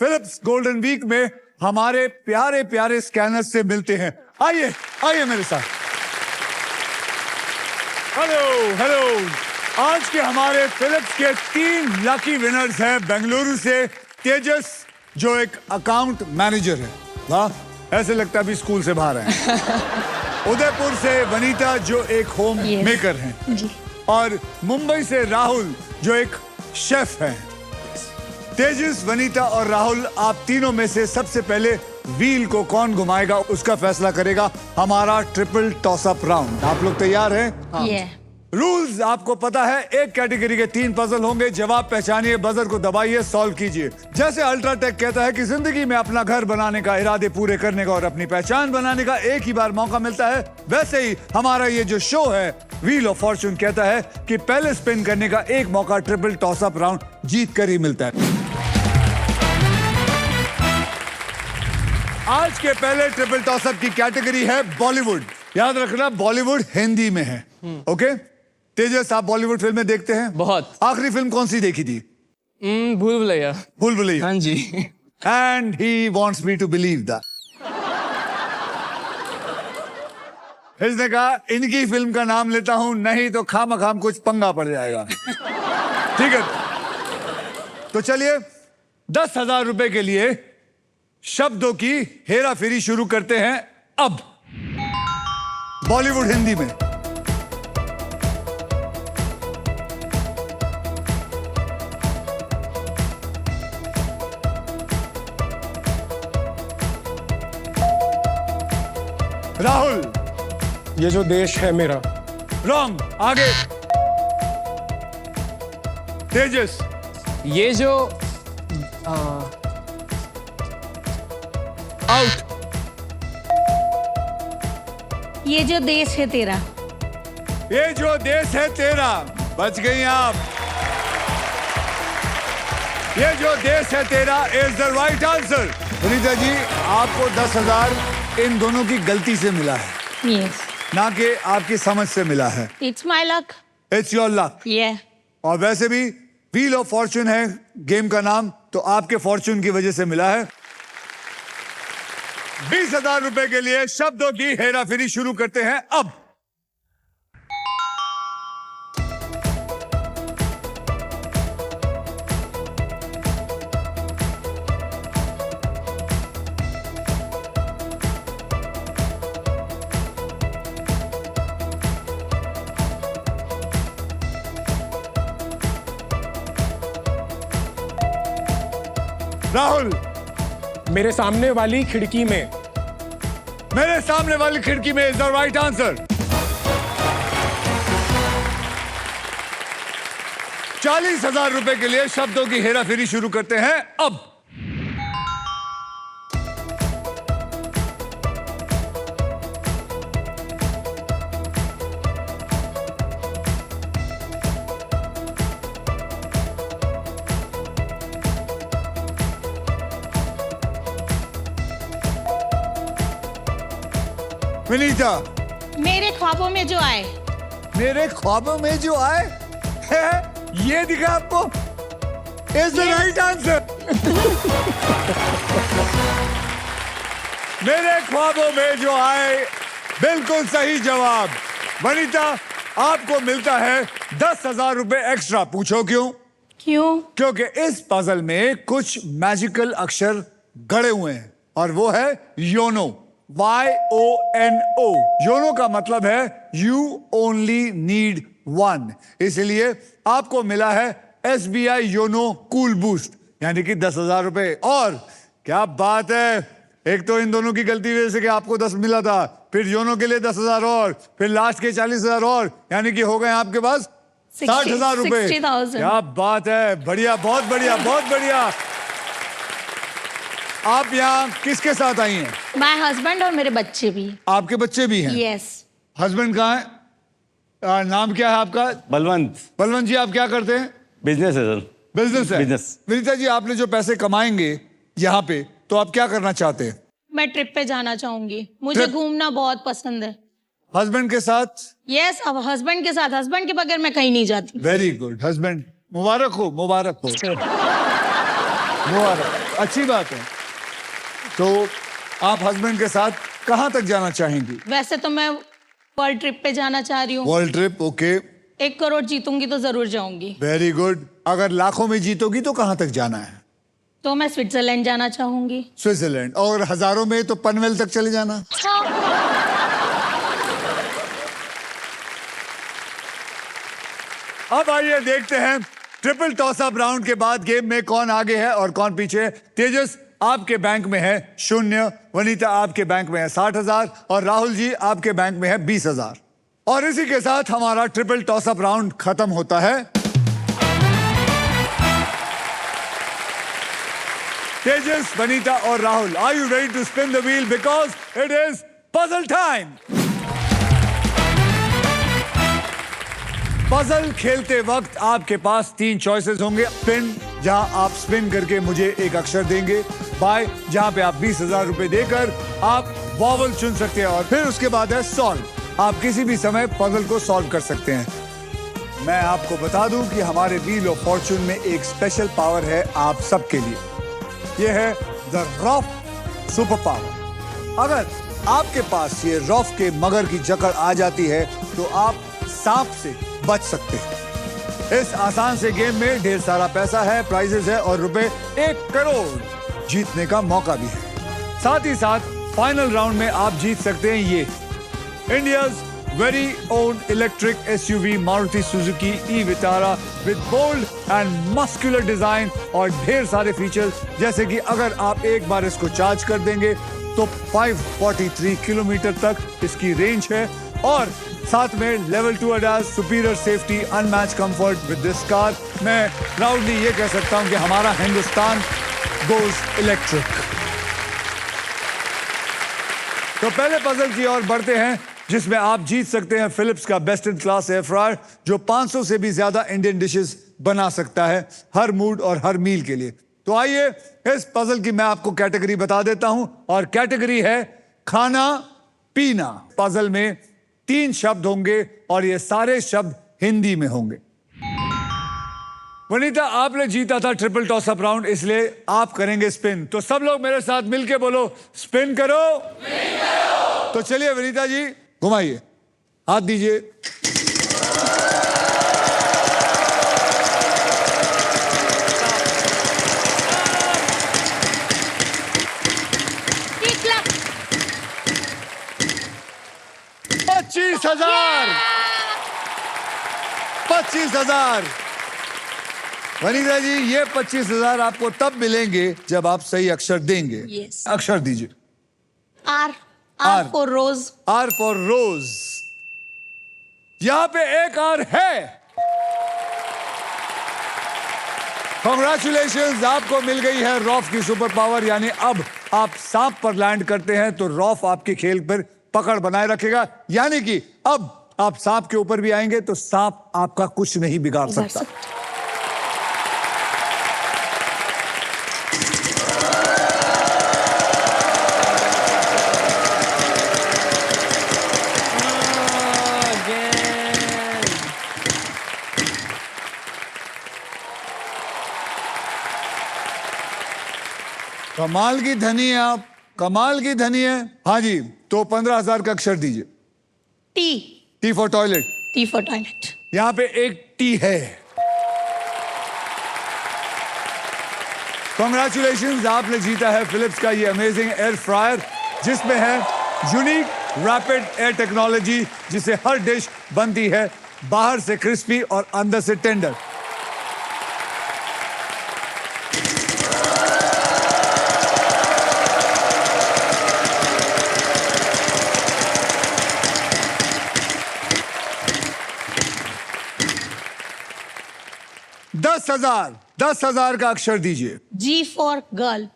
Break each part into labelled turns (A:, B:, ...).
A: Philips golden week में हमारे प्यारे प्यारे स्कैनर्स से मिलते हैं। आइए आइए मेरे साथ। Hello hello. आज के हमारे फिलिप्स के 3 लकी विनर्स हैं। बेंगलुरु से तेजस, जो एक अकाउंट मैनेजर है, वाह ऐसे लगता है अभी स्कूल से बाहर है। उदयपुर से वनीता, जो एक होम मेकर हैं जी। और मुंबई से राहुल, जो एक शेफ हैं। तेजस, वनीता और राहुल, आप तीनों में से सबसे पहले व्हील को कौन घुमाएगा उसका फैसला करेगा हमारा ट्रिपल टॉस अप राउंड। आप लोग तैयार हैं?
B: हाँ।
A: रूल्स आपको पता है। एक कैटेगरी के 3 पजल होंगे। जवाब पहचानिए, बजर को दबाइए, सॉल्व कीजिए। जैसे अल्ट्राटेक कहता है कि जिंदगी में अपना घर बनाने का, इरादे पूरे करने का और अपनी पहचान बनाने का एक ही बार मौका मिलता है, वैसे ही हमारा ये जो शो है व्हील ऑफ फॉर्चून कहता है कि पहले स्पिन करने का एक मौका ट्रिपल टॉस अप राउंड जीत कर ही मिलता है। आज के पहले ट्रिपल टॉस अप की कैटेगरी है बॉलीवुड। याद रखना, बॉलीवुड हिंदी में है। ओके तेजस, आप बॉलीवुड फिल्में देखते हैं?
C: बहुत।
A: आखिरी फिल्म कौन सी देखी थी?
C: भूल भुलैया।
A: भूल भुलैया।
C: हाँ जी।
A: And he wants me to believe that. इसने कहा इनकी फिल्म का नाम लेता हूं, नहीं तो खाम कुछ पंगा पड़ जाएगा। ठीक है, तो चलिए 10,000 रुपए के लिए शब्दों की हेरा फेरी शुरू करते हैं अब। बॉलीवुड हिंदी में राहुल,
D: ये जो देश है मेरा।
A: रॉन्ग। आगे तेजस,
C: ये जो
A: आउट।
B: ये जो देश है तेरा।
A: ये जो देश है तेरा, बच गई आप। ये जो देश है तेरा is the right answer. Vanita ji, आपको 10,000 इन दोनों की गलती से मिला है,
B: यस,
A: ना कि आपकी समझ से मिला है।
B: It's my luck.
A: It's your luck.
B: ये
A: और वैसे भी व्हील ऑफ फॉर्चून है गेम का नाम, तो आपके फॉर्चून की वजह से मिला है। 20,000 रुपए के लिए शब्दों की हेराफेरी शुरू करते हैं अब। राहुल,
D: मेरे सामने वाली खिड़की में।
A: मेरे सामने वाली खिड़की में इज द राइट आंसर। 40,000 रुपए के लिए शब्दों की हेराफेरी शुरू करते हैं अब। विनीता,
B: मेरे ख्वाबों में जो आए।
A: मेरे ख्वाबों में जो आए है, ये दिखा आपको? Is the right answer. मेरे ख्वाबों में जो आए, बिल्कुल सही जवाब। वनीता, आपको मिलता है 10,000 रुपए एक्स्ट्रा। पूछो क्यों?
B: क्यों?
A: क्योंकि इस पजल में कुछ मैजिकल अक्षर गड़े हुए हैं और वो है योनो। YONO। योनो का मतलब है यू ओनली नीड वन। इसलिए आपको मिला है SBI योनो कूल बूस्ट, यानी कि 10,000 रुपए। और क्या बात है, एक तो इन दोनों की गलती वजह से कि आपको 10 मिला था, फिर योनो के लिए 10,000 और फिर लास्ट के 40,000 और, यानी कि हो गए आपके पास 60,000 रुपए।
B: 60,000।
A: क्या बात है, बढ़िया, बहुत बढ़िया, बहुत बढ़िया। आप यहाँ किसके साथ आई हैं?
B: माय हस्बैंड और मेरे बच्चे भी।
A: आपके बच्चे भी हैं?
B: यस।
A: हस्बैंड कहाँ है? नाम क्या है आपका?
E: बलवंत।
A: बलवंत जी, आप क्या करते हैं?
E: बिजनेस है सर।
A: बिजनेस है।
E: बिजनेस।
A: विनीता जी, आपने जो पैसे कमाएंगे यहाँ पे, तो आप क्या करना चाहते हैं?
B: मैं ट्रिप पे जाना चाहूंगी, मुझे घूमना बहुत पसंद है।
A: हस्बैंड के साथ?
B: यस, अब हस्बैंड के साथ, हस्बैंड के बगैर मैं कहीं नहीं जाती।
A: Very good. हस्बैंड, मुबारक हो, मुबारक हो, मुबारक। अच्छी बात है। तो आप हस्बैंड के साथ कहाँ तक जाना चाहेंगी?
B: वैसे तो मैं वर्ल्ड ट्रिप पे जाना चाह रही हूँ।
A: वर्ल्ड ट्रिप, ओके,
B: 1 करोड़ जीतूंगी तो जरूर जाऊंगी।
A: Very good. अगर लाखों में जीतोगी तो कहाँ तक जाना है?
B: तो मैं स्विट्जरलैंड जाना चाहूंगी।
A: स्विट्जरलैंड। और हजारों में तो पनवेल तक चले जाना। अब आइए देखते हैं ट्रिपल टॉस अप राउंड के बाद गेम में कौन आगे है और कौन पीछे है। तेजस, आपके बैंक में है 0, वनीता आपके बैंक में है 60,000 और राहुल जी आपके बैंक में है 20,000। और इसी के साथ हमारा ट्रिपल टॉस अप राउंड खत्म होता है। तेजस, वनीता और Rahul, are you ready to spin the wheel because it is puzzle time. Puzzle खेलते वक्त आपके पास 3 चॉइसेस होंगे। पिन, जहां आप स्पिन करके मुझे एक अक्षर देंगे। बाय, जहां पे आप 20,000 रुपए देकर आप वॉवल चुन सकते हैं। और फिर उसके बाद है सॉल्व, आप किसी भी समय पजल को सॉल्व कर सकते हैं। मैं आपको बता दूं कि हमारे व्हील ऑफ फॉर्चून में एक स्पेशल पावर है आप सबके लिए। यह है द रॉफ सुपर पावर। अगर आपके पास ये रॉफ के मगर की जकड़ आ जाती है तो आप सांप से बच सकते हैं। इस आसान से गेम में ढेर सारा पैसा है, प्राइजेस है और रुपए 1 करोड़ जीतने का मौका भी है। साथ ही साथ फाइनल राउंड में आप जीत सकते हैं ये India's very own electric SUV Maruti Suzuki e Vitara with bold and muscular design और ढेर सारे फीचर्स, जैसे कि अगर आप एक बार इसको चार्ज कर देंगे तो 543 किलोमीटर तक इसकी रेंज है। और साथ में level 2 ADAS, superior safety, unmatch comfort with this car. मैं प्राउडली ये कह सकता हूं कि हमारा हिंदुस्तान गोज इलेक्ट्रिक। तो पहले पजल की ओर बढ़ते हैं, जिसमें आप जीत सकते हैं फिलिप्स का best in class air fryer, जो 500 से भी ज्यादा इंडियन डिशेस बना सकता है हर मूड और हर मील के लिए। तो आइए इस पजल की मैं आपको कैटेगरी बता देता हूं, और कैटेगरी है खाना पीना। पजल में 3 शब्द होंगे और ये सारे शब्द हिंदी में होंगे। वनीता, आपने जीता था ट्रिपल टॉस अप राउंड, इसलिए आप करेंगे स्पिन। तो सब लोग मेरे साथ मिलके बोलो, स्पिन करो। स्पिन करो। तो चलिए वनीता जी, घुमाइए, हाथ दीजिए।
B: लाख
A: 25,000 25,000। वनीता जी, ये 25,000 आपको तब मिलेंगे जब आप सही अक्षर देंगे।
B: Yes.
A: अक्षर दीजिए।
B: R, R
A: R.
B: For rose.
A: R for rose. यहां पे एक आर है। कॉन्ग्रेचुलेशंस, आपको मिल गई है रॉफ की सुपर पावर। यानी अब आप सांप पर लैंड करते हैं तो रॉफ आपके खेल पर पकड़ बनाए रखेगा। यानी कि अब आप सांप के ऊपर भी आएंगे तो सांप आपका कुछ नहीं बिगाड़ सकता। कमाल की धनी है आप, कमाल की धनी है। हाँ जी, तो 15,000 का अक्षर दीजिए।
B: T.
A: T for toilet.
B: T for toilet.
A: यहां पे एक टी है। कॉन्ग्रेचुलेशंस, आपने जीता है फिलिप्स का ये अमेजिंग एयर फ्रायर, जिसमें है यूनिक रैपिड एयर टेक्नोलॉजी, जिससे हर डिश बनती है बाहर से क्रिस्पी और अंदर से टेंडर। दस हजार का अक्षर दीजिए।
B: G for girl.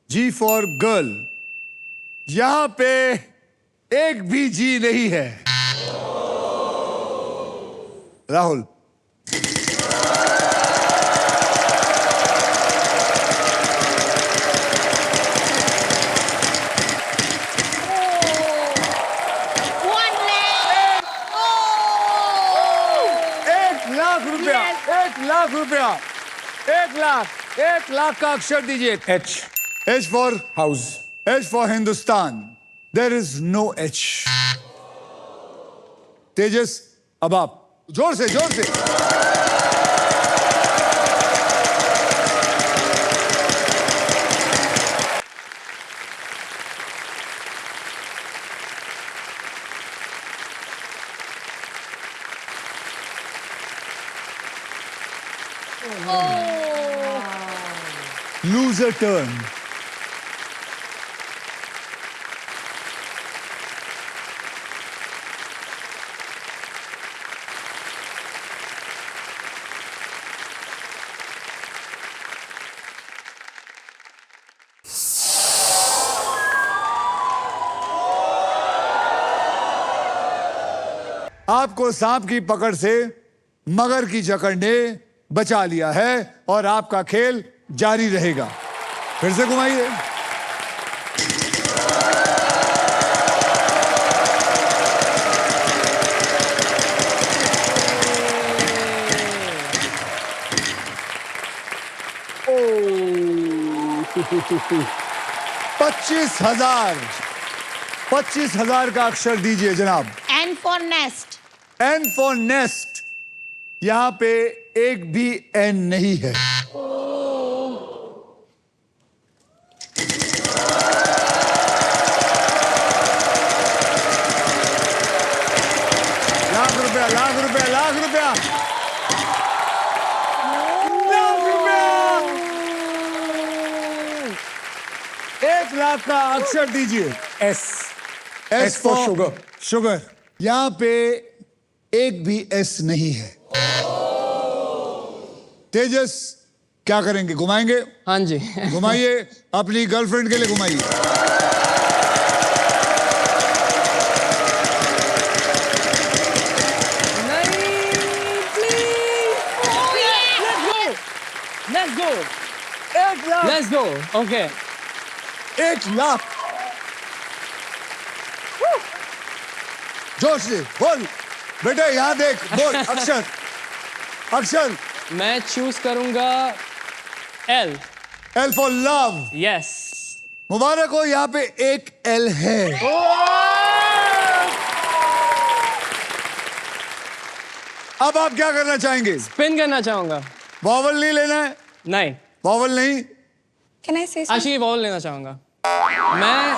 A: G for girl. यहां पे एक भी जी नहीं है। राहुल, ₹1,00,000 ₹1,00,000 ₹1,00,000 1 लाख का अक्षर दीजिए।
D: H,
A: H
D: house.
A: for Hindustan. There is no H. तेजस, अब आप जोर से जोर से। Lose a turn. आपको सांप की पकड़ से मगर की जकड़ ने बचा लिया है और आपका खेल जारी रहेगा। फिर से घुमाइए। पच्चीस हजार का अक्षर दीजिए जनाब।
B: N for nest.
A: N for nest। यहां पे एक भी N नहीं है। लाख रुपया लाख रुपया लाख रुपया लाख रुपया। 1 लाख का अक्षर दीजिए।
D: S. S for sugar.
A: Sugar. यहां पे एक भी एस नहीं है। तेजस क्या करेंगे? घुमाएंगे?
C: हाँ जी।
A: घुमाइए, अपनी गर्लफ्रेंड के लिए घुमाइए।
C: Let's go.
A: 1 lakh.
C: Let's go. Okay.
A: 1 lakh. जोश से बोल बेटे, यहां देख, बोल अक्षर अक्षर।
C: मैं चूज करूंगा L.
A: L for love.
C: Yes.
A: मुबारक हो, यहाँ पे एक एल है। अब आप क्या करना चाहेंगे?
C: पिन करना चाहूंगा।
A: वॉवल नहीं लेना है?
C: नहीं।
A: वॉवल नहीं।
B: Can I say something?
C: आशी वॉल लेना चाहूंगा। मैं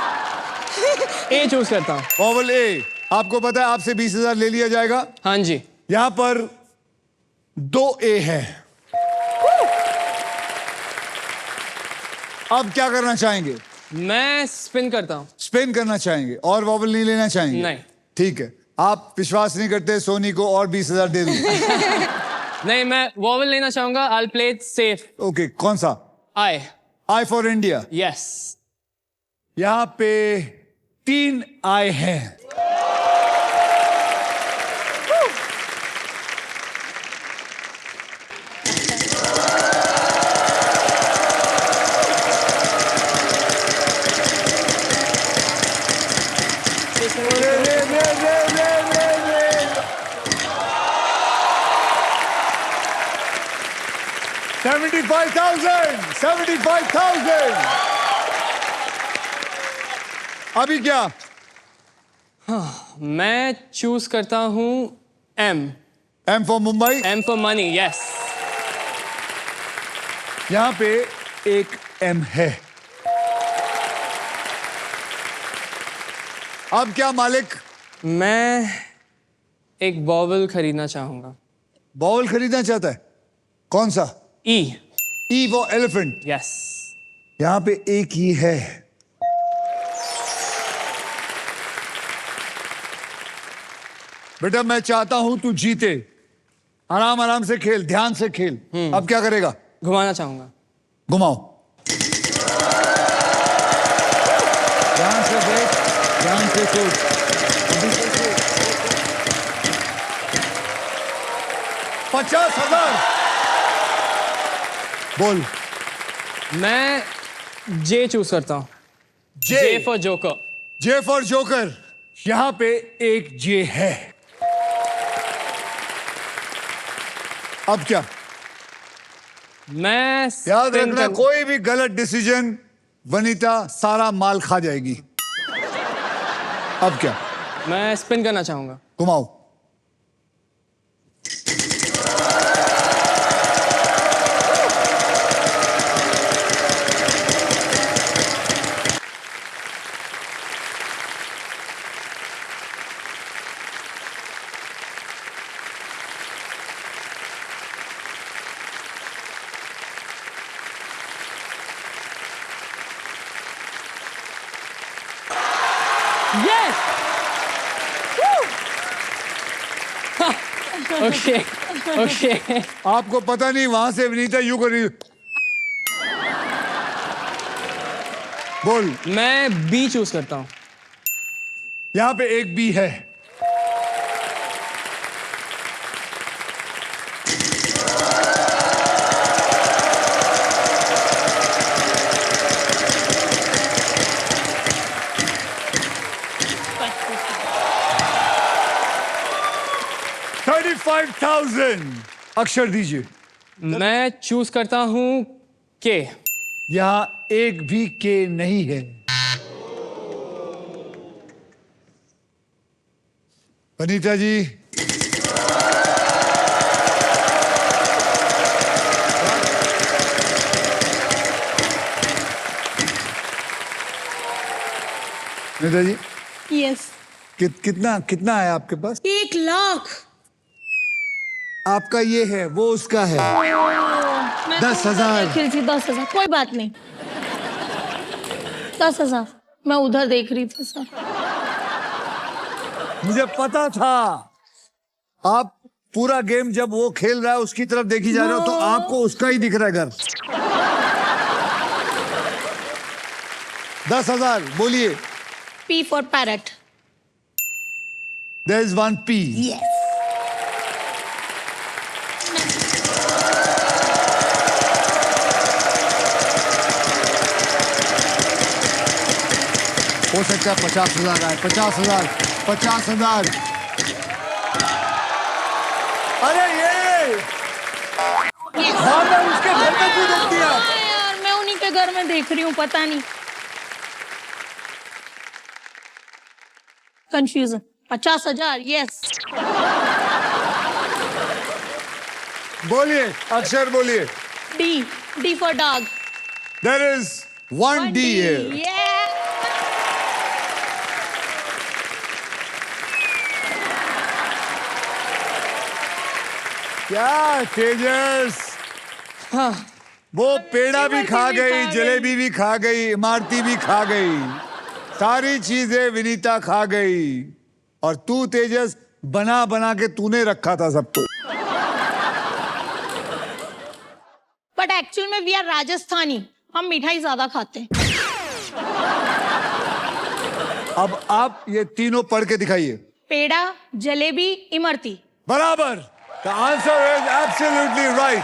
C: A चूज करता हूँ।
A: वॉवल ए। आपको पता है आपसे 20,000 ले लिया जाएगा।
C: हाँ जी।
A: यहां पर 2 ए है। अब क्या करना चाहेंगे?
C: मैं स्पिन करता हूँ।
A: स्पिन करना चाहेंगे और वॉवल नहीं लेना चाहेंगे?
C: नहीं।
A: ठीक है, आप विश्वास नहीं करते सोनी को और 20,000 दे दूं?
C: नहीं, मैं वॉवल लेना चाहूंगा। I'll play it safe.
A: Okay, कौन सा?
C: I.
A: I for India.
C: Yes.
A: यहां पे 3 आई हैं। $75,000 अभी क्या?
C: मैं चूज करता हूँ M.
A: M for Mumbai.
C: M for money. Yes.
A: यहां पे एक एम है। अब क्या मालिक?
C: मैं एक बॉबल खरीदना चाहूंगा।
A: बॉल खरीदना चाहता है? कौन सा?
C: E.
A: E for elephant.
C: Yes.
A: यहां पे एक ही है। बेटा मैं चाहता हूं तू जीते। आराम आराम से खेल, ध्यान से खेल। अब क्या करेगा?
C: घुमाना चाहूंगा।
A: घुमाओ। ध्यान से देख, ध्यान से सोच। अभी से सोच। 50,000 बोल।
C: मैं J चूज करता हूँ।
A: जे
C: J for Joker.
A: J for joker. यहां पे एक जे है। अब क्या?
C: मैं
A: याद
C: spin
A: रखना,
C: कर-
A: कोई भी गलत डिसीजन वनीता सारा माल खा जाएगी। अब क्या?
C: मैं स्पिन करना चाहूंगा।
A: घुमाओ।
C: Yes! ओके ओके
A: आपको पता नहीं, वहां से विनीता यू कर रही। बोल।
C: मैं बी चूज करता हूँ।
A: यहां पे एक बी है। $35,000 अक्षर दीजिए।
C: मैं चूज करता हूँ के।
A: यहां एक भी के नहीं है। वनीता जी, वनीता जी,
B: यस।
A: कितना कितना है आपके पास?
B: 1 लाख।
A: आपका ये है, वो उसका है।
B: मैं
A: 10,000।
B: देख रही थी 10,000। कोई बात नहीं, 10,000 मैं उधर देख रही थी सर।
A: मुझे पता था आप पूरा गेम जब वो खेल रहा है उसकी तरफ देखी जा रहे हो, तो आपको उसका ही दिख रहा है घर। 10,000 बोलिए।
B: P for parrot.
A: There is one P.
B: Yes.
A: हो सकता है 50,000 आए। 50,000, 50,000। अरे ये भावना उसके घर में क्यों देखती है आप?
B: हाँ यार, मैं उन्हीं के घर में देख रही हूँ, पता नहीं। कंफ्यूजन। 50,000। यस।
A: बोलिए, अक्षर बोलिए।
B: D. D for dog.
A: There is one D here.
B: Yeah.
A: क्या तेजस,
C: हाँ
A: वो पेड़ा भी खा
B: इमरती भी
A: गई,
B: खा
A: जलेबी भी खा गई, इमारती भी खा गई, सारी चीजें विनीता खा गई। और तू तेजस बना बना के तूने रखा था सबको।
B: बट एक्चुअल में वी आर राजस्थानी, हम मिठाई ज्यादा खाते हैं।
A: अब आप ये तीनों पढ़ के दिखाइए।
B: पेड़ा, जलेबी, इमरती।
A: बराबर। The answer is absolutely right.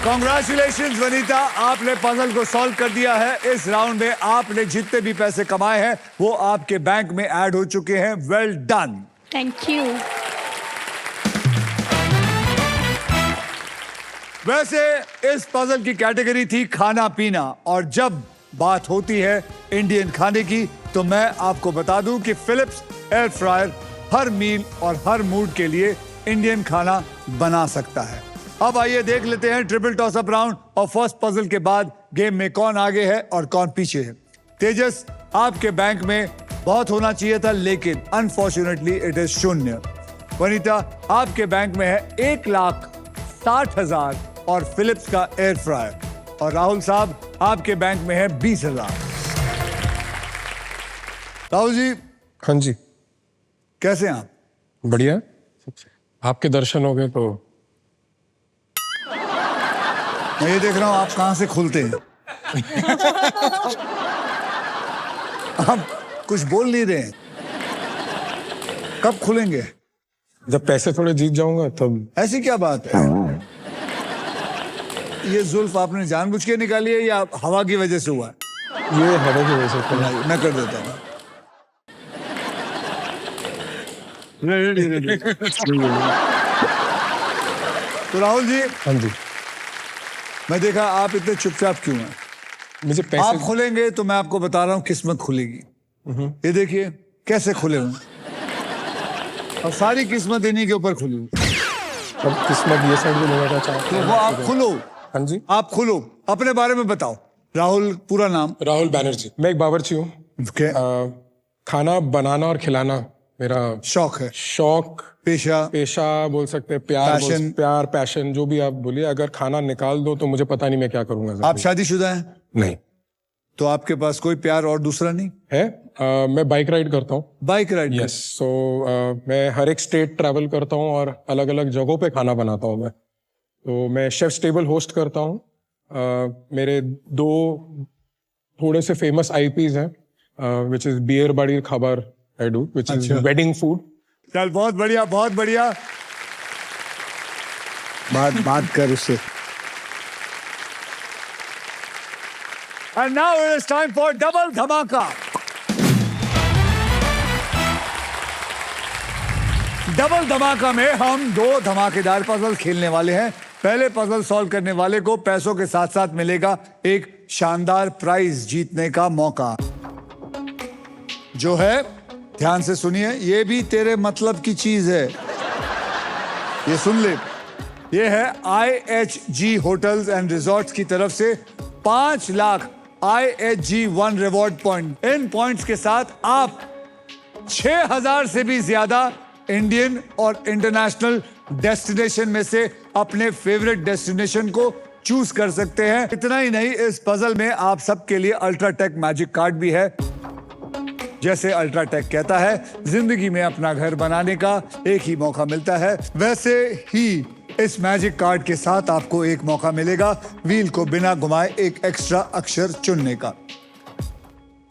A: Congratulations Vanita, आपने पजल को सॉल्व कर दिया है। इस राउंड में आपने जितने भी पैसे कमाए हैं वो आपके बैंक में ऐड हो चुके हैं। Well done.
B: Thank you.
A: वैसे इस पजल की कैटेगरी थी खाना पीना, और जब बात होती है इंडियन खाने की तो मैं आपको बता दूं कि फिलिप्स एयर फ्रायर हर मील और हर मूड के लिए इंडियन खाना बना सकता है। अब आइए देख लेते हैं ट्रिपल टॉस अप राउंड, और फर्स्ट पजल के बाद गेम में कौन आगे है और कौन पीछे है। तेजस, आपके बैंक में बहुत होना चाहिए था, लेकिन अनफॉर्चुनेटली इट इज 0। वनीता, आपके बैंक में है 1,60,000 और फिलिप्स का एयर फ्रायर, और राहुल साहब आपके बैंक में है 20,000। राहुल जी,
D: हाँ जी,
A: कैसे हैं आप?
D: बढ़िया। आपके दर्शन हो गए तो
A: मैं ये देख रहा हूं आप कहां से खुलते हैं। आप कुछ बोल नहीं रहे हैं, कब खुलेंगे?
D: जब पैसे थोड़े जीत जाऊंगा तब।
A: ऐसी क्या बात है? ये जुल्फ आपने जानबूझ के निकाली है या हवा की वजह से हुआ है?
D: ये हवा की वजह से
A: नहीं, मैं कर देता हूँ। तो तो राहुल जी,
D: हाँ जी,
A: मैं देखा आप इतने चुपचाप क्यों हैं?
D: मुझे
A: आप
D: पैसे
A: खुलेंगे तो मैं आपको बता रहा हूँ किस्मत खुलेगी। ये देखिए कैसे खुले हुए, और सारी किस्मत इन्हीं के ऊपर खुली हुई।
D: अब किस्मत ये साइड में लगाना चाहते
A: तो
D: हैं।
A: वो आप खुलो,
D: हाँ जी,
A: आप खुलो, अपने बारे में बताओ। राहुल, पूरा नाम?
D: राहुल बैनर्जी। मैं एक बावर्ची हूँ।
A: Okay.
D: खाना बनाना और खिलाना मेरा
A: शौक है,
D: शौक,
A: पेशा,
D: पेशा बोल सकते हैं, प्यार
A: Passion.
D: प्यार, पैशन, जो भी आप बोलिए। अगर खाना निकाल दो तो मुझे पता नहीं मैं क्या करूंगा
A: आप
D: जिंदगी।
A: शादीशुदा हैं?
D: नहीं
A: तो आपके पास कोई प्यार और दूसरा नहीं?
D: है। मैं बाइक राइड करता हूँ।
A: Bike ride?
D: यस, सो मैं हर एक स्टेट ट्रैवल करता हूँ और अलग अलग जगहों पे खाना बनाता हूँ मैं। तो मैं शेफ टेबल होस्ट करता हूँ। मेरे 2 थोड़े से फेमस आईपीज हैं, विच इज बियर बाड़ी खबर आई डू, विच इज
A: अच्छा।
D: Wedding food.
A: चल, बहुत बढ़िया, बहुत बढ़िया। बात कर उससे। And now it is time for double धमाका। डबल धमाका में हम 2 धमाकेदार पजल खेलने वाले हैं। पहले पजल सॉल्व करने वाले को पैसों के साथ साथ मिलेगा एक शानदार प्राइज जीतने का मौका, जो है, ध्यान से सुनिए, ये भी तेरे मतलब की चीज है। ये सुन ले, ये है IHG होटल्स एंड रिजॉर्ट्स की तरफ से 5 लाख IHG1 रिवॉर्ड पॉइंट। इन पॉइंट्स के साथ आप 6000 से भी ज्यादा इंडियन और इंटरनेशनल डेस्टिनेशन में से अपने फेवरेट डेस्टिनेशन को चूज कर सकते हैं। इतना ही नहीं, इस पजल में आप सबके लिए अल्ट्राटेक मैजिक कार्ड भी है। जैसे अल्ट्राटेक कहता है, जिंदगी में अपना घर बनाने का एक ही मौका मिलता है, वैसे ही इस मैजिक कार्ड के साथ आपको एक मौका मिलेगा व्हील को बिना घुमाए एक एक्स्ट्रा अक्षर चुनने का।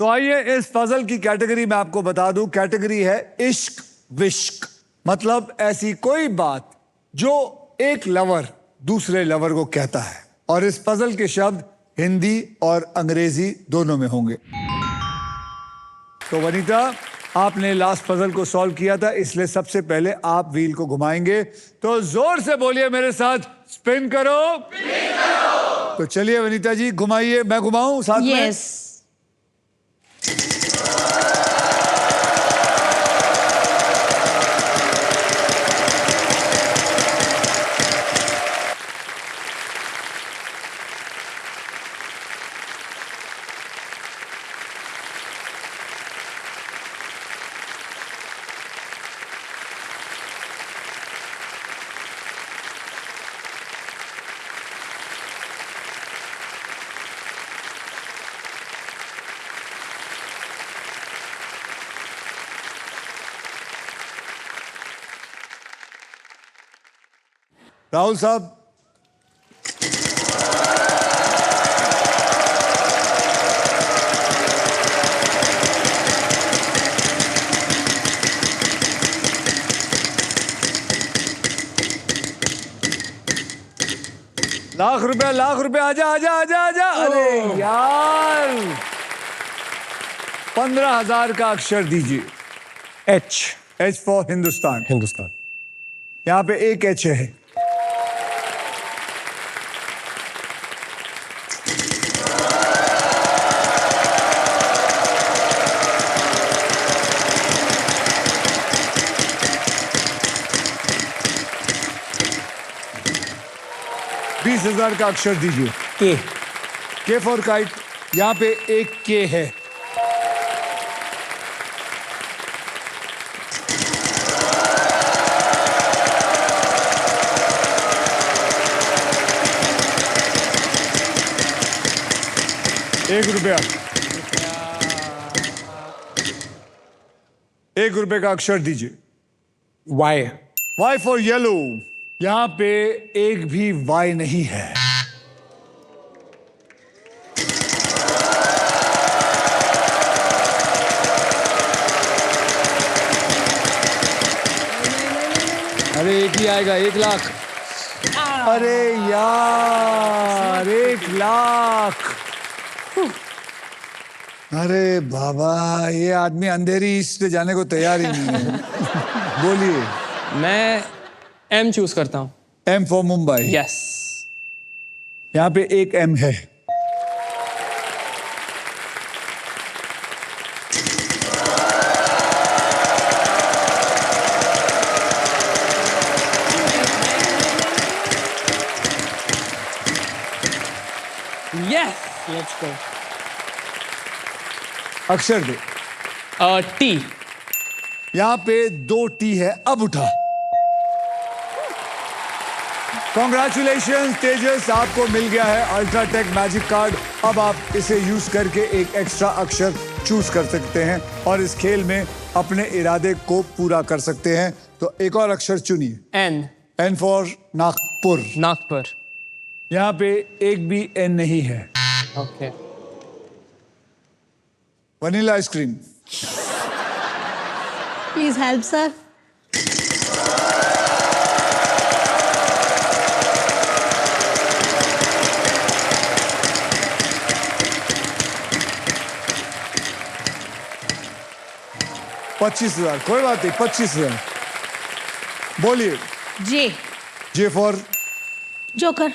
A: तो आइए इस पजल की कैटेगरी में आपको बता दूं। कैटेगरी है इश्क विश्क, मतलब ऐसी कोई बात जो एक लवर दूसरे लवर को कहता है। और इस पजल के शब्द हिंदी और अंग्रेजी दोनों में होंगे। तो वनीता, आपने लास्ट पजल को सॉल्व किया था, इसलिए सबसे पहले आप व्हील को घुमाएंगे। तो जोर से बोलिए मेरे साथ, स्पिन करो। तो चलिए वनीता जी, घुमाइए। मैं घुमाऊं साथ में?
B: यस।
A: राहुल साहब, लाख रुपया, आजा आजा आजा आजा। अरे यार, 15,000 का अक्षर दीजिए। H for Hindustan.
D: हिंदुस्तान।
A: यहाँ पे एक H है। $20,000 का अक्षर दीजिए। के फॉर काइट। यहाँ पे एक के है। ₹1। ₹1 का अक्षर दीजिए। Y for yellow. यहां पे एक भी वाई नहीं है। अरे एक ही आएगा, 1 लाख। अरे यार, 1 लाख। अरे बाबा, ये आदमी अंधेरी ईस्ट से जाने को तैयार ही नहीं है। बोलिए।
C: मैं M चूज करता हूँ।
A: M for Mumbai.
C: यस।
A: यहाँ पे एक एम है।
C: Yes, let's go.
A: अक्षर दे।
C: टी।
A: यहाँ पे 2 टी है, अब उठा। कॉन्ग्रेचुलेशन तेजस, आपको मिल गया है अल्ट्राटेक मैजिक कार्ड। अब आप इसे यूज करके एक एक्स्ट्रा अक्षर चूज कर सकते हैं और इस खेल में अपने इरादे को पूरा कर सकते हैं। तो एक और अक्षर चुनिए।
C: N.
A: N for Nagpur.
C: Nagpur.
A: यहाँ पे एक भी एन नहीं है।
C: Okay.
A: Vanilla ice cream.
B: Please help, sir.
A: $25,000, कोई बात नहीं, 25,000। बोलिए।
B: J.
A: J for.
B: Joker.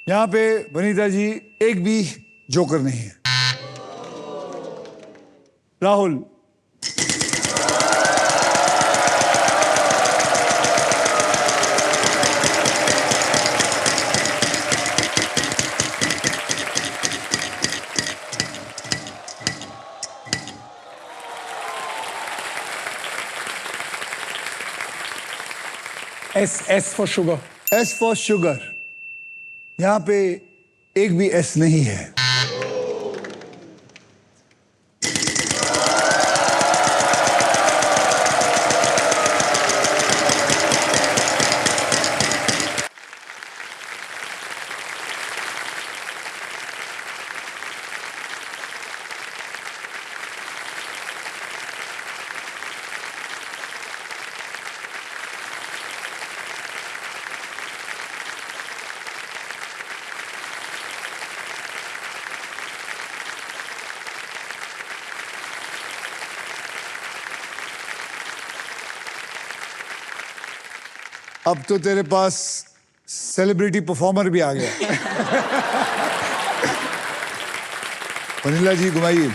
A: यहाँ पे वनीता जी एक भी जोकर नहीं है। Rahul.
D: S for sugar.
A: S for sugar. यहाँ पे एक भी एस नहीं है। अब तो तेरे पास सेलिब्रिटी परफॉर्मर भी आ गया। वनीला जी घुमाइए।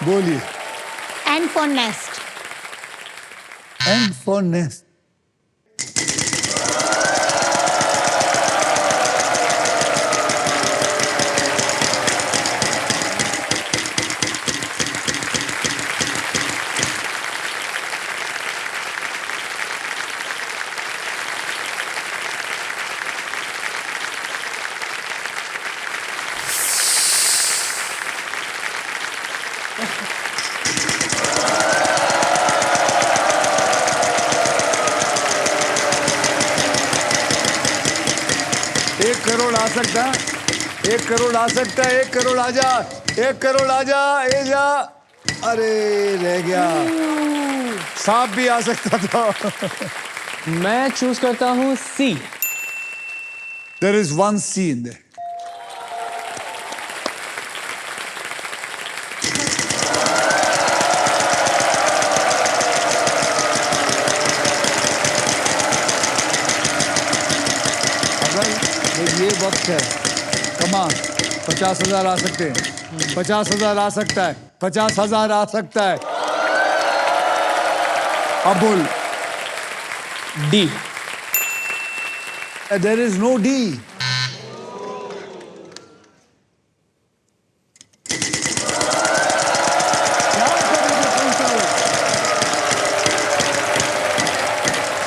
A: बोलिए।
B: N for nest.
A: And for nest. एक करोड़ आ सकता है, 1 करोड़ आ सकता है, 1 करोड़ आ जा, 1 करोड़ आ जा, ए जा। अरे रह गया, सांप भी आ सकता था।
C: मैं चूज करता हूँ C.
A: There is 1 C in there. ये वक्त है, कमान 50,000 आ सकते हैं, 50,000 आ सकता है, 50,000 आ सकता है। अब बोल।
C: D.
A: There is no D.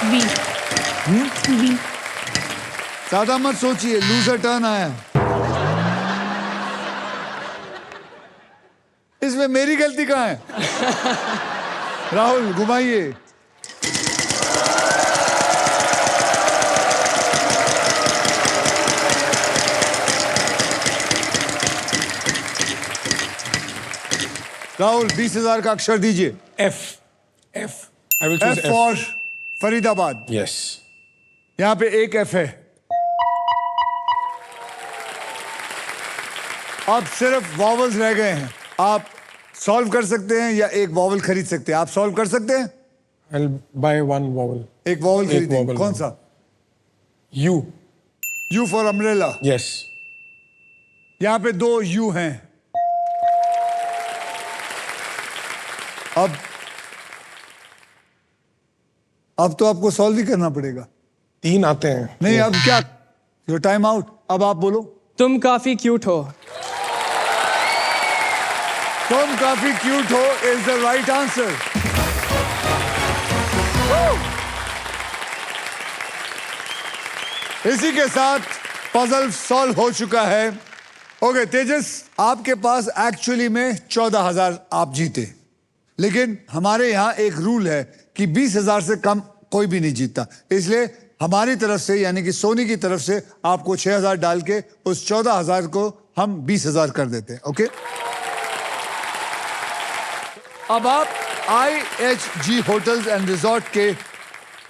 B: V. V.
A: ज्यादा मत सोचिए, लूजर टर्न आया। इसमें मेरी गलती कहाँ है? राहुल घुमाइए। राहुल 20,000 का अक्षर दीजिए।
D: F. F. I will choose
A: F for Faridabad.
D: Yes.
A: यहाँ पे एक एफ है। अब सिर्फ वॉवल्स रह गए हैं। आप सॉल्व कर सकते हैं या एक वॉवल खरीद सकते हैं। आप सॉल्व कर सकते हैं।
D: I'll buy one vowel.
A: एक वॉवल
D: एक
A: खरीदेंगे।
D: vowel।
A: कौन सा?
D: U.
A: You for umbrella.
D: Yes.
A: यहां पे 2 यू हैं। अब तो आपको सॉल्व ही करना पड़ेगा।
D: 3 आते हैं।
A: नहीं, अब क्या? Your time out. अब आप बोलो।
C: तुम काफी क्यूट हो।
A: तुम काफी क्यूट हो इज द राइट आंसर। इसी के साथ पजल सॉल्व हो चुका है। ओके तेजस, आपके पास एक्चुअली में 14,000 आप जीते, लेकिन हमारे यहाँ एक रूल है कि 20,000 से कम कोई भी नहीं जीतता। इसलिए हमारी तरफ से यानी कि सोनी की तरफ से आपको 6,000 डाल के उस 14,000 को हम 20,000 कर देते हैं। ओके, अब आप IHG होटल्स एंड रिजॉर्ट के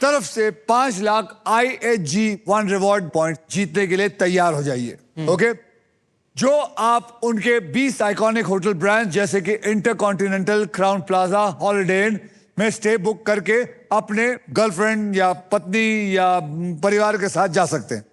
A: तरफ से 5 लाख IHG 1 रिवॉर्ड पॉइंट जीतने के लिए तैयार हो जाइए। ओके, जो आप उनके 20 आइकॉनिक होटल ब्रांड जैसे कि इंटरकॉन्टिनेंटल, क्राउन प्लाजा, हॉलिडे इन में स्टे बुक करके अपने गर्लफ्रेंड या पत्नी या परिवार के साथ जा सकते हैं।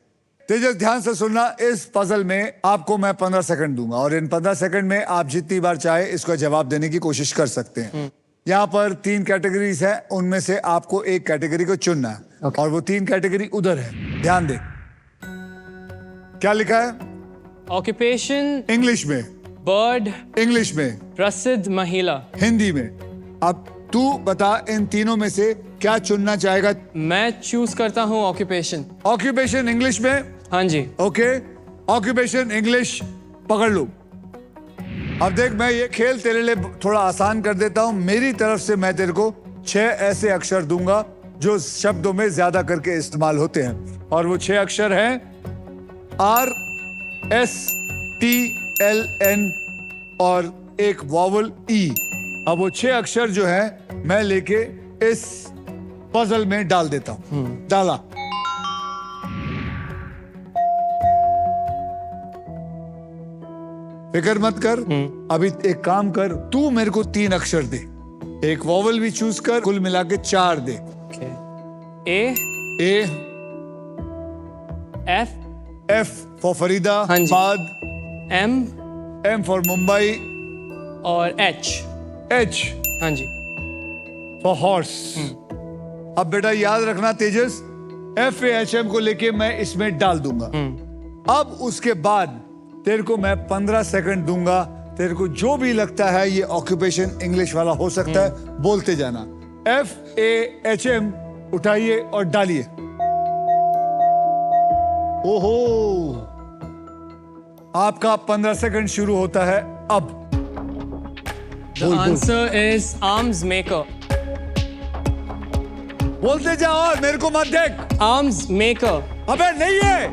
A: तेजस, ध्यान से सुनना, इस पजल में आपको मैं 15 सेकंड दूंगा और इन 15 सेकंड में आप जितनी बार चाहे इसका जवाब देने की कोशिश कर सकते हैं। यहाँ पर 3 कैटेगरीज हैं, उनमें से आपको एक कैटेगरी को चुनना है। और वो 3 कैटेगरी उधर है, ध्यान दे। क्या लिखा है?
C: ऑक्यूपेशन
A: इंग्लिश में,
C: बर्ड,
A: इंग्लिश में,
C: प्रसिद्ध महिला।
A: हिंदी में। अब तू बता, इन तीनों में से क्या चुनना चाहेगा?
C: मैं चूज करता हूँ ऑक्यूपेशन।
A: ऑक्यूपेशन इंग्लिश में।
C: हाँ जी।
A: ओके, ऑक्यूपेशन इंग्लिश पकड़ लो। अब देख, मैं ये खेल तेरे लिए थोड़ा आसान कर देता हूं। मेरी तरफ से मैं तेरे को 6 ऐसे अक्षर दूंगा जो शब्दों में ज्यादा करके इस्तेमाल होते हैं, और वो 6 अक्षर हैं RSTLN और एक वॉवल E। अब वो 6 अक्षर जो है मैं लेके इस पजल में डाल देता हूं। डाला। फिक्र मत कर। अभी एक काम कर, तू मेरे को 3 अक्षर दे, एक वॉवल भी चूज कर, कुल मिला के 4 दे।
C: A,
A: F फॉर फरीदा,
C: हाँ जी।
A: बाद
C: M
A: फॉर मुंबई
C: और H।
A: H
C: हाँ जी।
A: For horse. अब बेटा याद रखना तेजस, FAHM को लेके मैं इसमें डाल दूंगा। अब उसके बाद तेरे को मैं 15 सेकंड दूंगा। तेरे को जो भी लगता है ये ऑक्यूपेशन इंग्लिश वाला हो सकता है, बोलते जाना। FAHM उठाइए और डालिए। ओहो, आपका 15 सेकंड शुरू होता है अब।
C: The answer is arms maker.
A: बोलते जाओ और मेरे को मत देख।
C: Arms maker.
A: अबे नहीं है,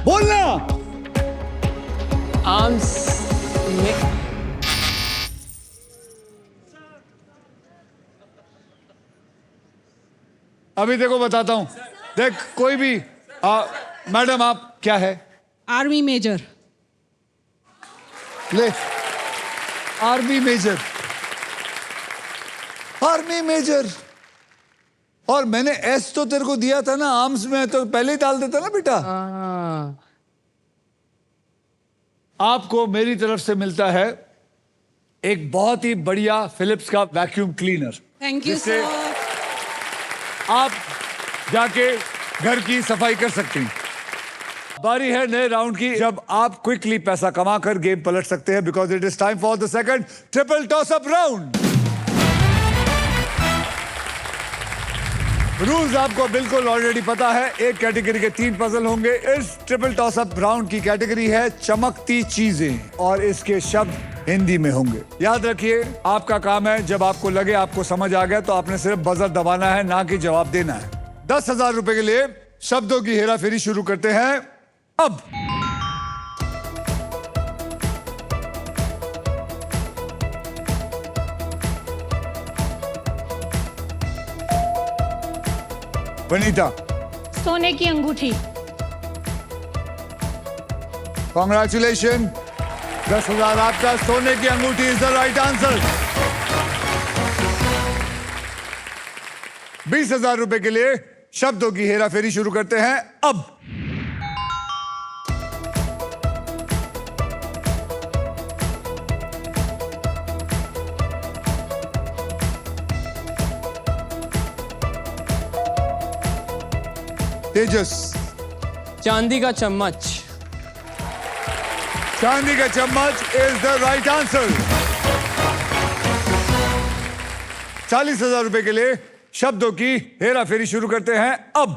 A: बोलना।
C: Arms maker.
A: अभी देखो बताता हूं। देख, कोई भी मैडम, आप क्या है?
E: Army major.
A: ले, आर्मी मेजर। Army major. और मैंने एस तो तेरे को दिया था ना आर्म्स में, तो पहले ही डाल देता ना बेटा। आपको मेरी तरफ से मिलता है एक बहुत ही बढ़िया फिलिप्स का वैक्यूम क्लीनर।
E: थैंक यू
A: जिससे
E: सर।
A: आप जाके घर की सफाई कर सकती हैं। बारी है नए राउंड की, जब आप क्विकली पैसा कमाकर गेम पलट सकते हैं, because it is time for the second triple toss up round. Rules आपको बिल्कुल ऑलरेडी पता है। एक कैटेगरी के 3 पजल होंगे। इस ट्रिपल टॉस अप राउंड की कैटेगरी है चमकती चीजें, और इसके शब्द हिंदी में होंगे। याद रखिए, आपका काम है, जब आपको लगे आपको समझ आ गया तो आपने सिर्फ बजर दबाना है, ना कि जवाब देना है। 10,000 रुपए के लिए शब्दों की हेराफेरी शुरू करते हैं अब। वनीता,
B: सोने की अंगूठी।
A: कॉन्ग्रेचुलेशन। 10,000 आपका, सोने की अंगूठी इज द राइट आंसर। 20,000 रुपए के लिए शब्दों की हेरा फेरी शुरू करते हैं अब। तेजस,
C: चांदी का चम्मच।
A: चांदी का चम्मच इज द राइट आंसर। 40,000 रुपए के लिए शब्दों की हेरा फेरी शुरू करते हैं अब।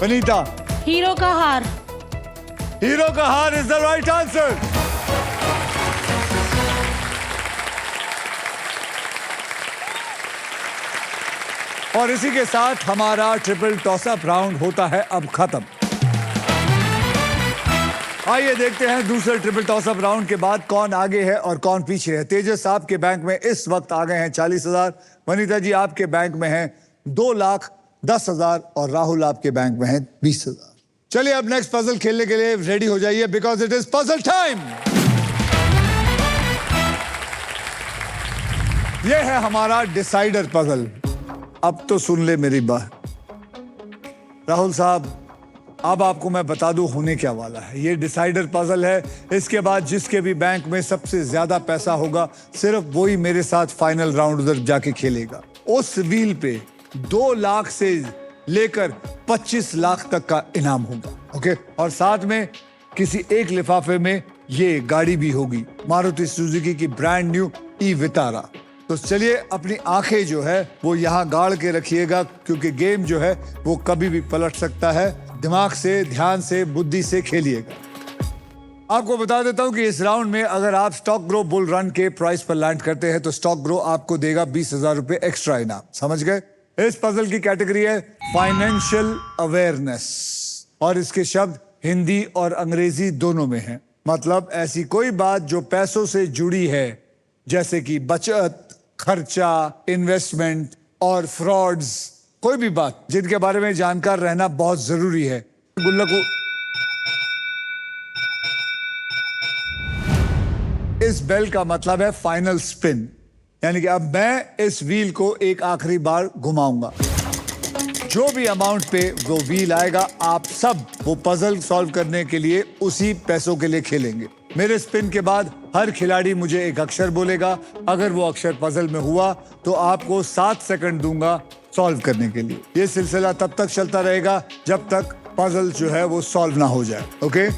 A: वनीता,
B: हीरो का हार।
A: हीरो का हार इज द राइट आंसर। और इसी के साथ हमारा ट्रिपल टॉसअप राउंड होता है अब खत्म। आइए देखते हैं दूसरे ट्रिपल टॉसअप राउंड के बाद कौन आगे है और कौन पीछे है। तेजस आपके बैंक में इस वक्त आ गए हैं 40,000, वनीता जी आपके बैंक में हैं 2,10,000 और राहुल आपके बैंक में हैं 20,000। चलिए अब नेक्स्ट पजल खेलने के लिए रेडी हो जाइए, because it is puzzle time. यह है हमारा डिसाइडर पजल। अब तो सुन ले मेरी बात राहुल साहब, अब आपको मैं बता दूं होने क्या वाला है। ये डिसाइडर पजल है। इसके बाद जिसके भी बैंक में सबसे ज्यादा पैसा होगा सिर्फ वही मेरे साथ फाइनल राउंड उधर जाके खेलेगा। उस व्हील पे 2 लाख से लेकर 25 लाख तक का इनाम होगा। ओके, और साथ में किसी एक लिफाफे में ये गाड़ी भी होगी, मारुति सुजुकी की ब्रांड न्यू ई विटारा। तो चलिए अपनी आंखें जो है वो यहाँ गाड़ के रखिएगा, क्योंकि गेम जो है वो कभी भी पलट सकता है। दिमाग से, ध्यान से, बुद्धि से खेलिएगा। आपको बता देता हूं कि इस राउंड में अगर आप स्टॉक ग्रो बुल रन के प्राइस पर लैंड करते हैं तो स्टॉक ग्रो आपको देगा 20,000 रुपए एक्स्ट्रा इनाम। समझ गए? इस पजल की कैटेगरी है फाइनेंशियल अवेयरनेस और इसके शब्द हिंदी और अंग्रेजी दोनों में हैं। मतलब ऐसी कोई बात जो पैसों से जुड़ी है, जैसे कि बचत, खर्चा, इन्वेस्टमेंट और फ्रॉड्स, कोई भी बात जिनके बारे में जानकार रहना बहुत जरूरी है। गुल्लक को इस बेल का मतलब है फाइनल स्पिन, यानी कि अब मैं इस व्हील को एक आखिरी बार घुमाऊंगा। जो भी अमाउंट पे वो व्हील आएगा, आप सब वो पजल सॉल्व करने के लिए उसी पैसों के लिए खेलेंगे। मेरे स्पिन के बाद हर खिलाड़ी मुझे एक अक्षर बोलेगा। अगर वो अक्षर पजल में हुआ तो आपको 7 सेकंड दूंगा सॉल्व करने के लिए। ये सिलसिला तब तक चलता रहेगा जब तक पजल जो है वो सॉल्व ना हो जाए। ओके,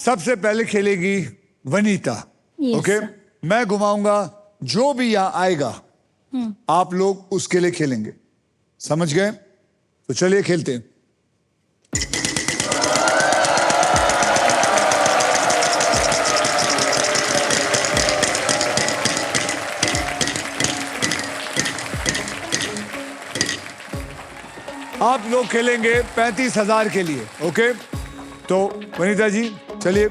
A: सबसे पहले खेलेगी वनीता। ओके, मैं घुमाऊंगा, जो भी यहाँ आएगा आप लोग उसके लिए खेलेंगे। समझ गए? तो चलिए खेलते हैं। आप लोग खेलेंगे 35,000 के लिए। ओके, तो वनीता जी चलिए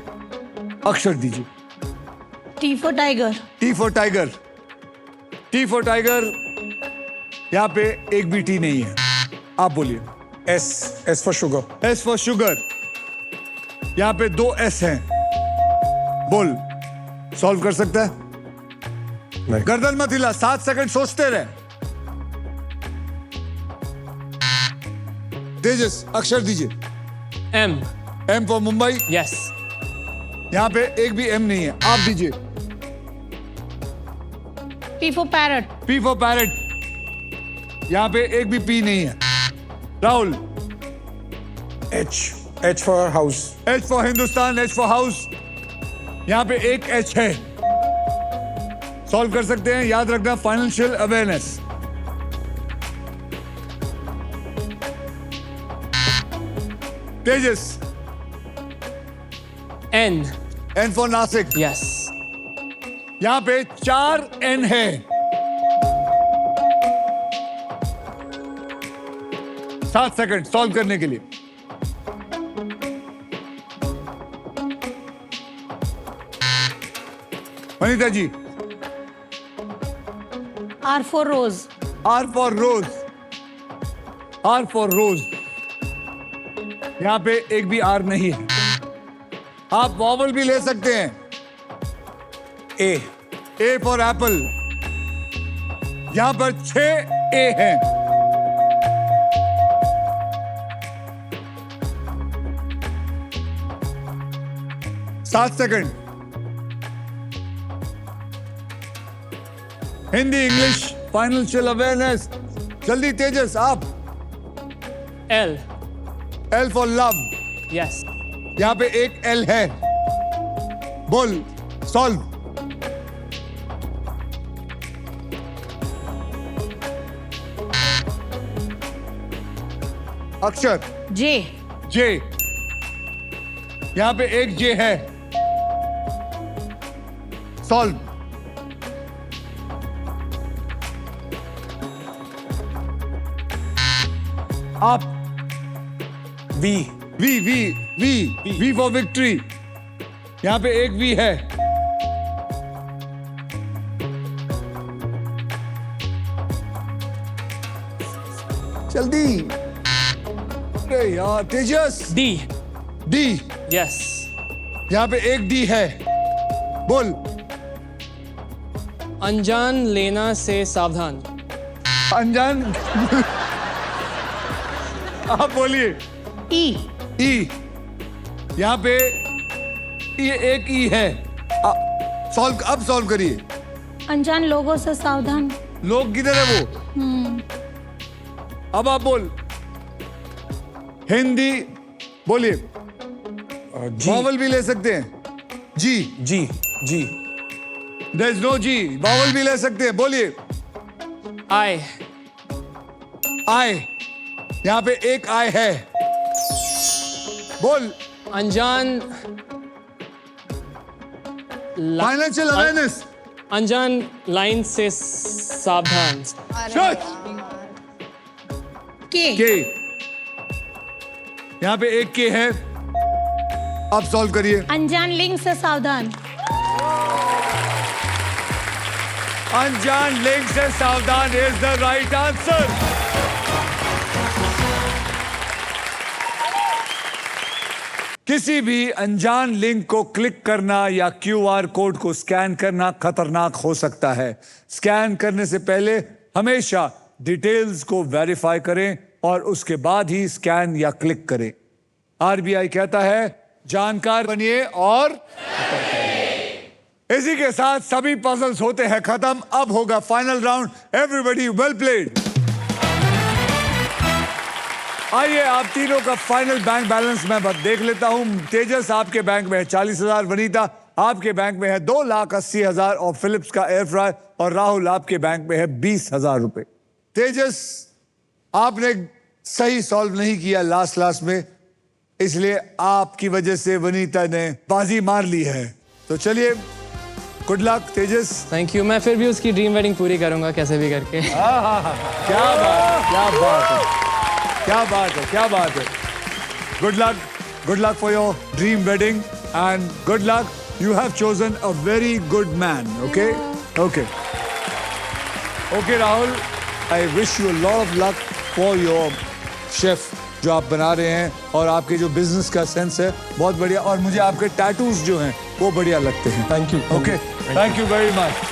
A: अक्षर दीजिए।
B: T for tiger.
A: T for tiger. T for tiger, यहाँ पे एक भी टी नहीं है। आप बोलिए।
D: S for sugar.
A: S for sugar, यहाँ पे 2 एस हैं। बोल, सॉल्व कर सकता है?
D: नहीं।
A: गर्दन मत हिला, 7 सेकंड सोचते रहे। तेजस अक्षर दीजिए।
C: M.
A: M for Mumbai.
C: Yes.
A: यहाँ पे एक भी एम नहीं है। आप दीजिए।
B: P for parrot.
A: P for parrot, यहाँ पे एक भी पी नहीं है। Rahul.
D: H for house.
A: H for Hindustan, H for house, यहाँ पे एक एच है। सॉल्व कर सकते हैं, याद रखना financial awareness. Tejas.
C: N.
A: N for Nashik.
C: Yes.
A: यहाँ पे 4 एन है। सात सेकंड सॉल्व करने के लिए। Vanita ji.
B: R for rose.
A: R for rose. R for rose. यहाँ पे एक भी R नहीं है. आप वॉवल भी ले सकते हैं. A. A for apple. यहाँ पर 6 A हैं. सात second. Hindi English financial awareness. जल्दी तेजस आप.
C: L.
A: L for love.
C: Yes.
A: यहाँ पे एक L है. बोल. सॉल्व. अक्षर.
B: J.
A: J. यहाँ पे एक J है. सॉल्व. आप.
C: V.
A: V V V V for victory. यहाँ पे एक V है. जल्दी. अरे यार तेजस.
C: D.
A: D.
C: Yes.
A: यहाँ पे एक D है. बोल.
C: अनजान लेना से सावधान.
A: अनजान. आप बोलिए.
B: E.
A: E. यहाँ पे ये एक E है. सॉल्व. अब सॉल्व करिए.
B: अनजान लोगों से सावधान.
A: लोग किधर है वो? अब आप बोल. हिंदी बोलिए.
D: G.
A: वॉवल भी ले सकते हैं. G.
D: G. G.
A: There is no G. Vowel भी ले सकते हैं. बोलिए.
C: I.
A: आई. यहाँ पे एक आई है. बोल.
C: अनजान
A: फाइनेंशियल अवेयरनेस.
C: अनजान लाइन से सावधान.
B: K.
A: के. यहाँ पे एक के है. अब सॉल्व करिए.
B: अनजान लिंक से सावधान.
A: अनजान लिंक से सावधान इज द राइट आंसर. किसी भी अनजान लिंक को क्लिक करना या क्यूआर कोड को स्कैन करना खतरनाक हो सकता है. स्कैन करने से पहले हमेशा डिटेल्स को वेरीफाई करें और उसके बाद ही स्कैन या क्लिक करें. आरबीआई कहता है जानकार बनिए और इसी के साथ सभी पजल्स होते हैं खत्म. अब होगा final round. Everybody well played. आइए आप तीनों का फाइनल बैंक बैलेंस मैं देख लेता हूं. तेजस आपके बैंक में है 40,000. वनीता आपके बैंक में है 2,80,000 और फिलिप्स का एयर फ्रायर और राहुल आपके बैंक में है 20,000 रुपए. तेजस आपने सही सॉल्व नहीं किया लास्ट में, इसलिए आपकी वजह से वनीता ने बाजी मार ली है. तो चलिए good luck Tejas.
C: Thank you. मैं फिर भी उसकी ड्रीम वेडिंग पूरी करूंगा कैसे भी करके.
A: क्या बात, क्या बात है, क्या बात है, क्या बात है. Good luck for your dream wedding and good luck. You have chosen a very good man. Okay okay okay Rahul, I wish you lot of luck for your chef जो आप बना रहे हैं और आपके जो बिजनेस का सेंस है बहुत बढ़िया. और मुझे आपके टैटूज जो हैं वो बढ़िया लगते हैं.
D: Thank you.
A: Okay thank you very much.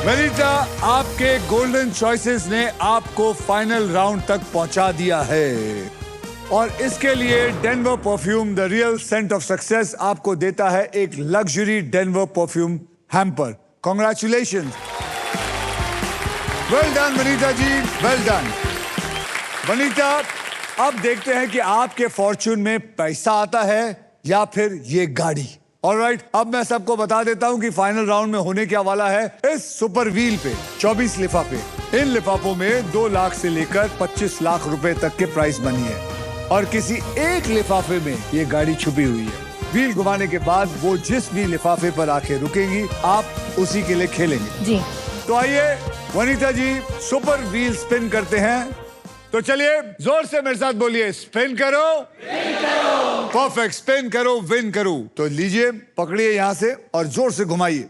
A: Vanita आपके गोल्डन चॉइसेस ने आपको फाइनल राउंड तक पहुंचा दिया है और इसके लिए Denver perfume the real scent of success आपको देता है एक luxury Denver perfume hamper. Congratulations. Well done Vanita ji, well done. Vanita अब देखते हैं कि आपके फॉर्चून में पैसा आता है या फिर ये गाड़ी. ऑलराइट, अब मैं सबको बता देता हूं कि फाइनल राउंड में होने क्या वाला है. इस सुपर व्हील पे 24 लिफाफे. इन लिफाफों में 2 लाख से लेकर 25 लाख रुपए तक के प्राइस बनी है और किसी एक लिफाफे में ये गाड़ी छुपी हुई है. व्हील घुमाने के बाद वो जिस भी लिफाफे पर आके रुकेंगी आप उसी के लिए खेलेंगे.
B: जी.
A: तो आइए वनीता जी सुपर व्हील स्पिन करते हैं. तो चलिए जोर से मेरे साथ बोलिए. स्पिन करो, परफेक्ट, स्पिन करो विन करो। तो लीजिए, पकड़िए यहां से और जोर से घुमाइए।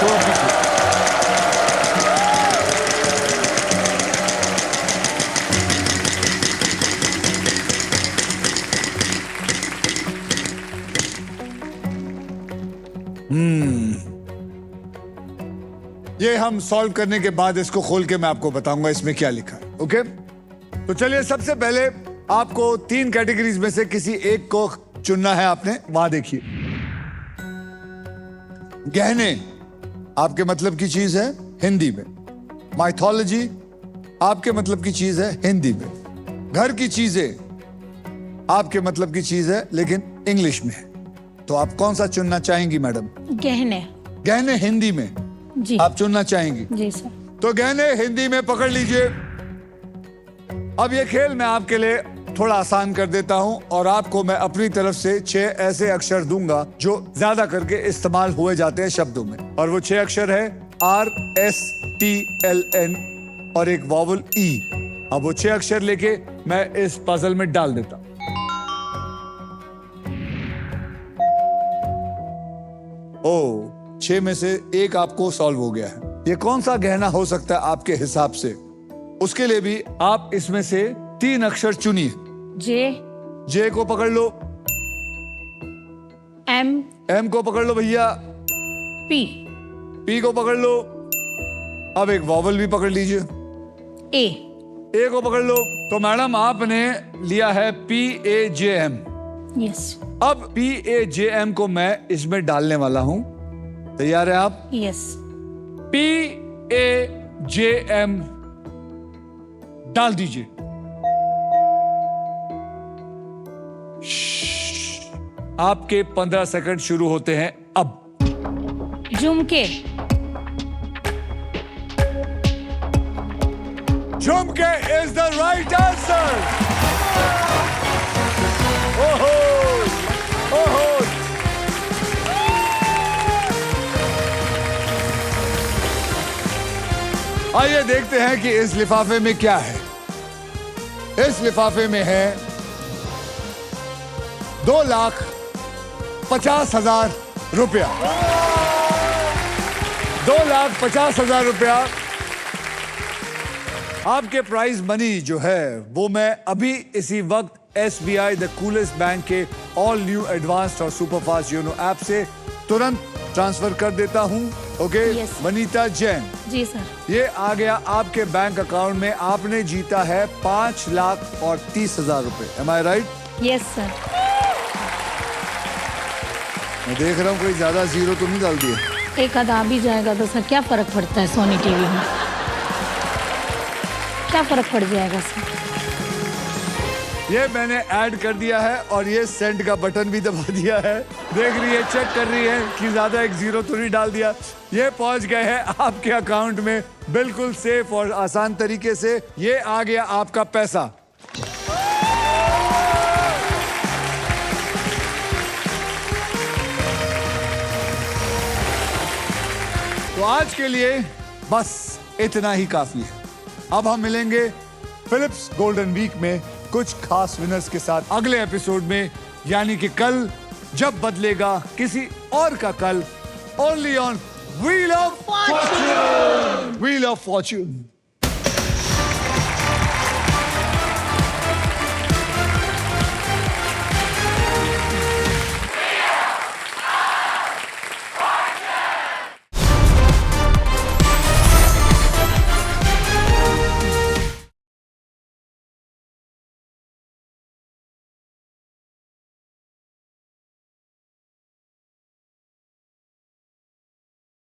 A: थोड़ा पीछे। ये हम सॉल्व करने के बाद इसको खोल के मैं आपको बताऊंगा इसमें क्या लिखा है। ओके, तो चलिए, सबसे पहले आपको 3 कैटेगरीज में से किसी एक को चुनना है आपने। वहां देखिए, गहने आपके मतलब की चीज है हिंदी में, माइथोलॉजी आपके मतलब की चीज है हिंदी में, घर की चीजें आपके मतलब की चीज है लेकिन इंग्लिश में है। तो आप कौन सा चुनना चाहेंगी मैडम?
B: गहने।
A: गहने हिंदी में
B: जी।
A: आप चुनना चाहेंगी?
B: जी सर।
A: तो गहने हिंदी में पकड़ लीजिए। अब ये खेल मैं आपके लिए थोड़ा आसान कर देता हूं और आपको मैं अपनी तरफ से 6 ऐसे अक्षर दूंगा जो ज्यादा करके इस्तेमाल हुए जाते हैं शब्दों में, और वो 6 अक्षर है RSTLN और एक वॉवल E। अब वो 6 अक्षर लेके मैं इस पजल में डाल देता हूं। ओ, 6 में से एक आपको सॉल्व हो गया है। ये कौन सा गहना हो सकता है आपके हिसाब से? उसके लिए भी आप इसमें से 3 अक्षर चुनिए। जे को पकड़ लो, एम को पकड़ लो भैया, पी को पकड़ लो, अब एक वॉवल भी पकड़ लीजिए, ए को पकड़ लो। तो मैडम आपने लिया है PAJM।
B: यस।
A: अब PAJM को मैं इसमें डालने वाला हूं। तैयार है आप?
B: यस।
A: PAJM डाल दीजिए। आपके 15 सेकंड शुरू होते हैं अब।
B: झुमके।
A: झुमके इज द राइट आंसर। ओहो, ओहो। आइए देखते हैं कि इस लिफाफे में क्या है। इस लिफाफे में है 2,50,000 रुपया। 2,50,000 रुपया आपके प्राइज मनी जो है वो मैं अभी इसी वक्त SBI द कूलेस्ट बैंक के ऑल न्यू एडवांस्ड और सुपरफास्ट योनो ऐप से तुरंत ट्रांसफर कर देता हूं। Okay,
B: Yes.
A: वनीता जैन,
B: जी सर।
A: ये आ गया आपके बैंक अकाउंट में। आपने जीता है 5,30,000 रुपए। एम आई राइट?
B: Yes sir.
A: मैं देख रहा हूँ कोई ज्यादा जीरो तो नहीं डाल दिए।
B: एक आध आ भी जाएगा तो सर क्या फर्क पड़ता है? सोनी टीवी में क्या फर्क पड़ जाएगा सर?
A: ये मैंने ऐड कर दिया है और ये सेंड का बटन भी दबा दिया है। देख रही है, चेक कर रही है कि ज्यादा एक जीरो तो नहीं डाल दिया। ये पहुंच गए हैं आपके अकाउंट में बिल्कुल सेफ और आसान तरीके से। ये आ गया आपका पैसा। तो आज के लिए बस इतना ही काफी है। अब हम मिलेंगे फिलिप्स गोल्डन वीक में कुछ खास विनर्स के साथ अगले एपिसोड में, यानी कि कल, जब बदलेगा किसी और का कल, only on wheel of Fortune.